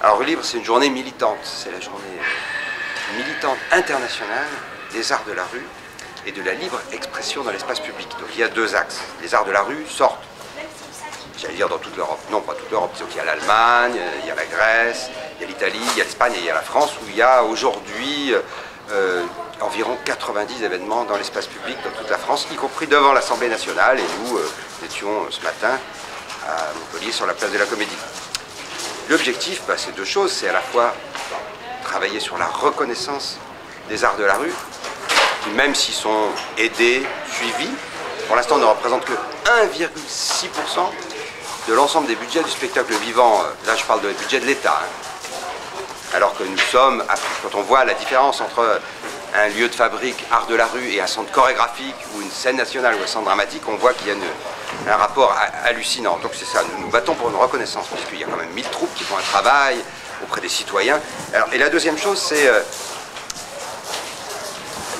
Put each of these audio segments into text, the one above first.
Alors Rue Libre, c'est une journée militante, c'est la journée militante internationale des arts de la rue et de la libre expression dans l'espace public. Donc il y a deux axes. Les arts de la rue sortent, j'allais dire dans toute l'Europe, non pas toute l'Europe, donc il y a l'Allemagne, il y a la Grèce, il y a l'Italie, il y a l'Espagne et il y a la France, où il y a aujourd'hui environ 90 événements dans l'espace public dans toute la France, y compris devant l'Assemblée nationale, et nous étions ce matin à Montpellier sur la place de la Comédie. L'objectif, c'est deux choses, c'est à la fois travailler sur la reconnaissance des arts de la rue, qui même s'ils sont aidés, suivis, pour l'instant ne représentent que 1,6% de l'ensemble des budgets du spectacle vivant. Là je parle de budget de l'État. Alors que nous sommes, quand on voit la différence entre un lieu de fabrique, art de la rue, et un centre chorégraphique, ou une scène nationale, ou un centre dramatique, on voit qu'il y a un rapport hallucinant. Donc c'est ça, nous nous battons pour une reconnaissance, puisqu'il y a quand même 1000 troupes qui font un travail auprès des citoyens. Alors, et la deuxième chose, c'est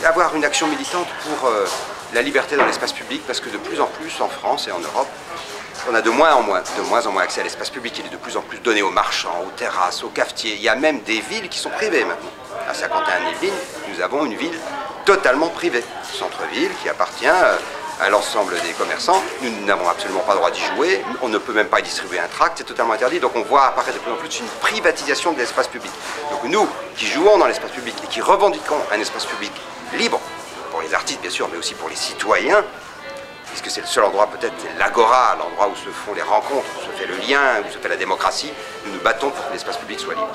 avoir une action militante pour la liberté dans l'espace public, parce que de plus en plus en France et en Europe, on a de moins en moins accès à l'espace public. Il est de plus en plus donné aux marchands, aux terrasses, aux cafetiers. Il y a même des villes qui sont privées maintenant. À Saint-Quentin-en-Yvelines, nous avons une ville totalement privée, centre-ville, qui appartient à l'ensemble des commerçants. Nous n'avons absolument pas le droit d'y jouer. On ne peut même pas y distribuer un tract, c'est totalement interdit. Donc on voit apparaître de plus en plus une privatisation de l'espace public. Donc nous, qui jouons dans l'espace public et qui revendiquons un espace public libre, pour les artistes bien sûr, mais aussi pour les citoyens, puisque c'est le seul endroit, peut-être, c'est l'agora, l'endroit où se font les rencontres, où se fait le lien, où se fait la démocratie, nous nous battons pour que l'espace public soit libre.